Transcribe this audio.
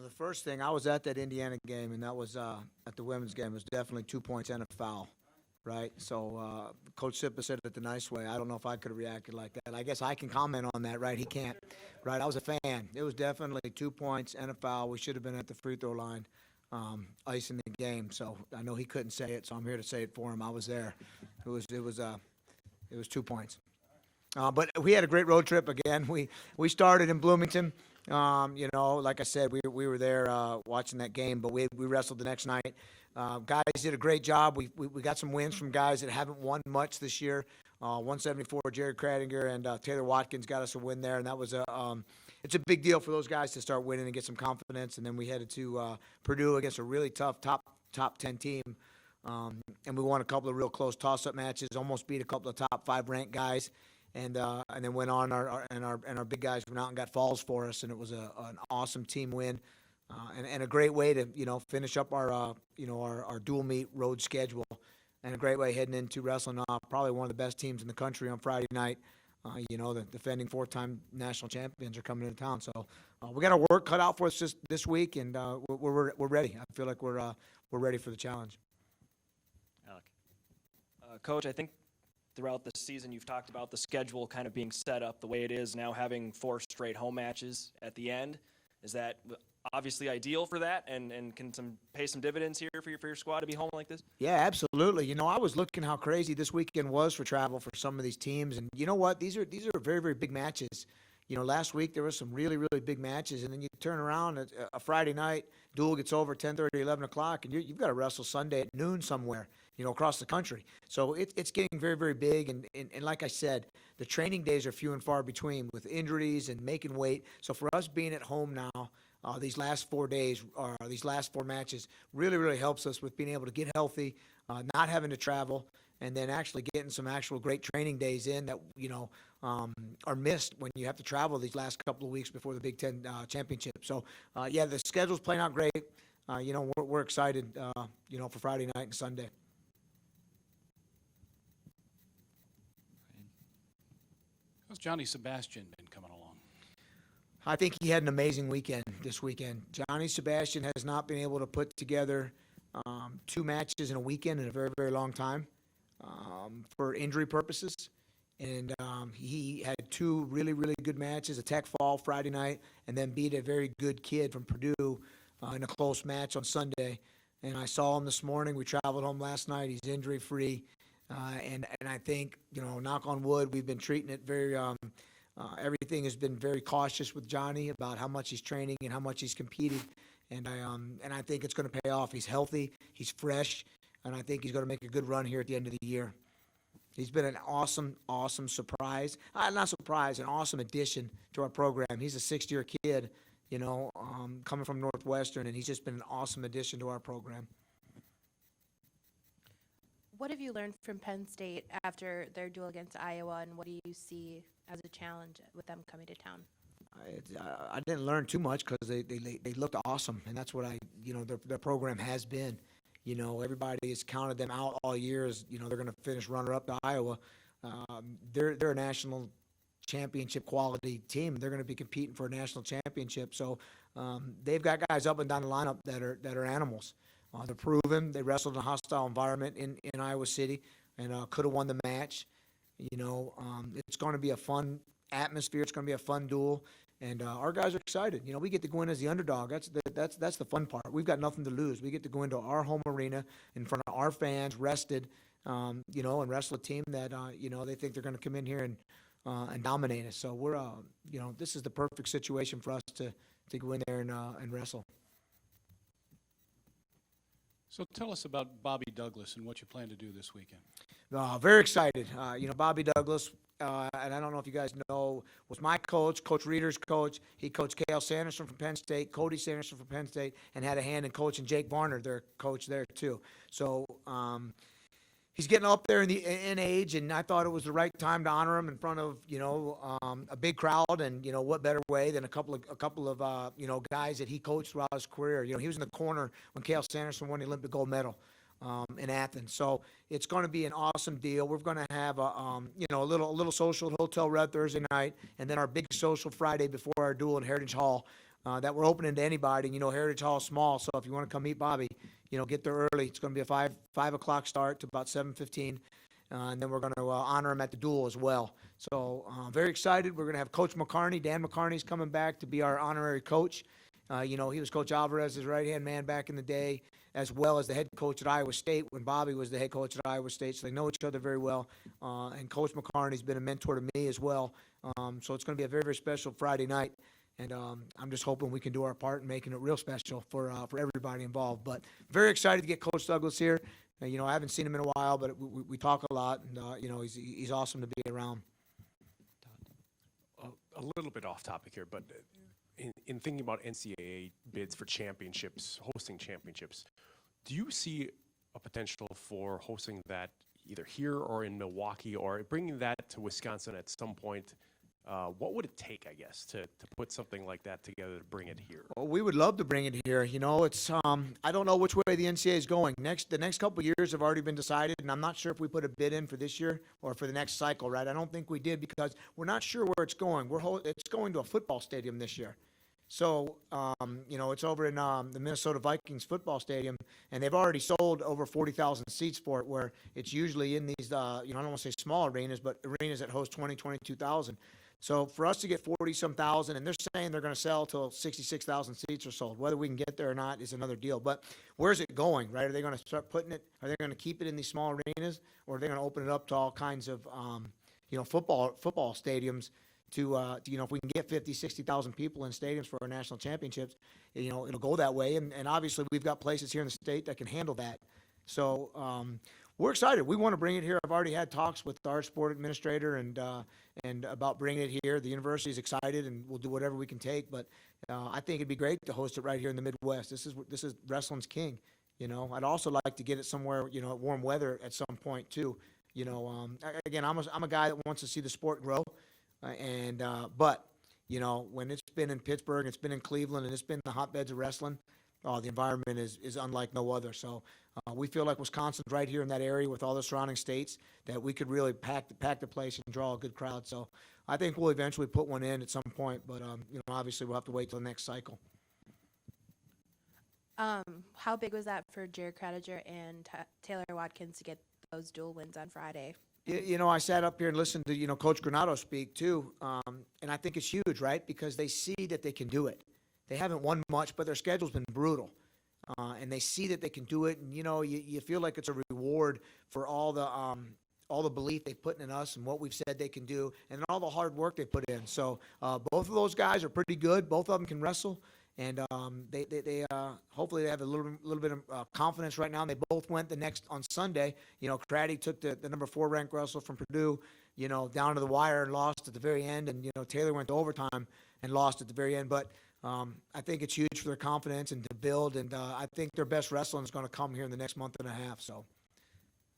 The first thing, I was at that Indiana game, and that was at the women's game. It was definitely 2 points and a foul, right? So Coach Sippa said it the nice way. I don't know if I could have reacted like that. I guess I can comment on that, right? He can't, right? I was a fan. It was definitely 2 points and a foul. We should have been at the free throw line, icing the game. So I know he couldn't say it, so I'm here to say it for him. I was there. It was 2 points. But we had a great road trip again. We started in Bloomington. Like I said, we were there watching that game, but we wrestled the next night. Guys did a great job. We got some wins from guys that haven't won much this year. 174, Jared Kradinger and Taylor Watkins got us a win there, and that was it's a big deal for those guys to start winning and get some confidence. And then we headed to Purdue against a really tough top 10 team. And we won a couple of real close toss-up matches, almost beat a couple of top 5 ranked guys. And then went on, our big guys went out and got falls for us, and it was an awesome team win, and a great way to finish up our dual meet road schedule, and a great way heading into wrestling probably one of the best teams in the country on Friday night. The defending 4-time national champions are coming into town, so we got our work cut out for us this week, and we're ready. I feel like we're ready for the challenge. Alec. Coach, I think throughout the season, you've talked about the schedule kind of being set up the way it is now, having 4 straight home matches at the end. Is that obviously ideal for that, and can pay some dividends here for your squad to be home like this? Yeah, absolutely. I was looking how crazy this weekend was for travel for some of these teams, and you know what? These are very, very big matches. Last week there were some really, really big matches, and then you turn around at a Friday night, duel gets over 10:30, 11 o'clock, and you've got to wrestle Sunday at noon somewhere, across the country. So it's getting very, very big, and like I said, the training days are few and far between with injuries and making weight. So for us being at home now, these last 4 days, or these last 4 matches, really, really helps us with being able to get healthy, not having to travel, and then actually getting some actual great training days in that, are missed when you have to travel these last couple of weeks before the Big Ten championship. So, the schedule's playing out great. We're excited, for Friday night and Sunday. How's Johnny Sebastian been coming along? I think he had an amazing weekend this weekend. Johnny Sebastian has not been able to put together 2 matches in a weekend in a very, very long time for injury purposes. And he had 2 really, really good matches, a tech fall Friday night, and then beat a very good kid from Purdue in a close match on Sunday. And I saw him this morning. We traveled home last night. He's injury-free. And I think, knock on wood, we've been treating it very everything has been very cautious with Johnny about how much he's training and how much he's competed. And I think it's going to pay off. He's healthy. He's fresh. And I think he's going to make a good run here at the end of the year. He's been an awesome, awesome surprise. Not surprise, an awesome addition to our program. He's a 6th-year kid, coming from Northwestern, and he's just been an awesome addition to our program. What have you learned from Penn State after their duel against Iowa, and what do you see as a challenge with them coming to town? I didn't learn too much because they looked awesome, and that's what their program has been. Everybody has counted them out all year as, they're going to finish runner-up to Iowa. They're a national championship quality team. They're going to be competing for a national championship. So they've got guys up and down the lineup that are animals. They're proven. They wrestled in a hostile environment in Iowa City and could have won the match. It's going to be a fun atmosphere. It's going to be a fun duel. And our guys are excited. We get to go in as the underdog. That's the fun part. We've got nothing to lose. We get to go into our home arena in front of our fans, rested, and wrestle a team that, they think they're going to come in here and dominate us. So we're, this is the perfect situation for us to go in there and wrestle. So tell us about Bobby Douglas and what you plan to do this weekend. Very excited. Bobby Douglas, and I don't know if you guys know, was my coach, Coach Reeder's coach. He coached Cale Sanderson from Penn State, Cody Sanderson from Penn State, and had a hand in coaching Jake Varner, their coach there too. So he's getting up there in age, and I thought it was the right time to honor him in front of a big crowd. And what better way than a couple of guys that he coached throughout his career. He was in the corner when Cale Sanderson won the Olympic gold medal in Athens. So it's going to be an awesome deal. We're going to have a little social at Hotel Red Thursday night, and then our big social Friday before our duel in Heritage Hall. that we're opening to anybody. You know, Heritage Hall is small, so if you want to come meet Bobby, you know, get there early. It's going to be a 5 o'clock start to about 7:15. And then we're going to honor him at the duel as well. So very excited. We're going to have Coach McCarney. Dan McCarney's coming back to be our honorary coach. You know, he was Coach Alvarez's right-hand man back in the day, as well as the head coach at Iowa State when Bobby was the head coach at Iowa State. So they know each other very well. And Coach McCarney's been a mentor to me as well. So it's going to be a very, very special Friday night. And I'm just hoping we can do our part in making it real special for everybody involved. But very excited to get Coach Douglas here. You know, I haven't seen him in a while, but we talk a lot, and, you know, he's awesome to be around. A little bit off topic here, but in thinking about NCAA bids for championships, hosting championships, do you see a potential for hosting that either here or in Milwaukee, or bringing that to Wisconsin at some point? What would it take, I guess, to put something like that together to bring it here? Well, we would love to bring it here. You know, it's I don't know which way the NCAA is going. The next couple of years have already been decided, and I'm not sure if we put a bid in for this year or for the next cycle, right? I don't think we did because we're not sure where it's going. It's going to a football stadium this year. So, you know, it's over in the Minnesota Vikings football stadium, and they've already sold over 40,000 seats for it, where it's usually in these, you know, I don't want to say small arenas, but arenas that host 22,000. So for us to get 40-some thousand, and they're saying they're going to sell till 66,000 seats are sold. Whether we can get there or not is another deal. But where's it going, right? Are they going to start putting it? Are they going to keep it in these small arenas, or are they going to open it up to all kinds of, you know, football stadiums? To you know, if we can get 50, 60,000 people in stadiums for our national championships, you know, it'll go that way. And obviously we've got places here in the state that can handle that. So we're excited. We want to bring it here. I've already had talks with our sport administrator and about bringing it here. The university is excited, and we'll do whatever we can take. But I think it'd be great to host it right here in the Midwest. This is wrestling's king. You know, I'd also like to get it somewhere, you know, at warm weather at some point too. You know, again, I'm a guy that wants to see the sport grow. But, you know, when it's been in Pittsburgh, it's been in Cleveland, and it's been the hotbeds of wrestling, the environment is unlike no other. So we feel like Wisconsin's right here in that area with all the surrounding states, that we could really pack the place and draw a good crowd. So I think we'll eventually put one in at some point, but, you know, obviously we'll have to wait till the next cycle. How big was that for Jared Cottager and Taylor Watkins to get those dual wins on Friday? You know, I sat up here and listened to, you know, Coach Granato speak too, and I think it's huge, right? Because they see that they can do it. They haven't won much, but their schedule's been brutal, and they see that they can do it. And you know, you feel like it's a reward for all the belief they've put in us and what we've said they can do, and all the hard work they put in. So both of those guys are pretty good. Both of them can wrestle. And they hopefully they have a little bit of confidence right now. They both went on Sunday. You know, Craddy took the number 4 ranked wrestler from Purdue, you know, down to the wire and lost at the very end. And, you know, Taylor went to overtime and lost at the very end. But I think it's huge for their confidence and to build. And I think their best wrestling is going to come here in the next month and a half. So.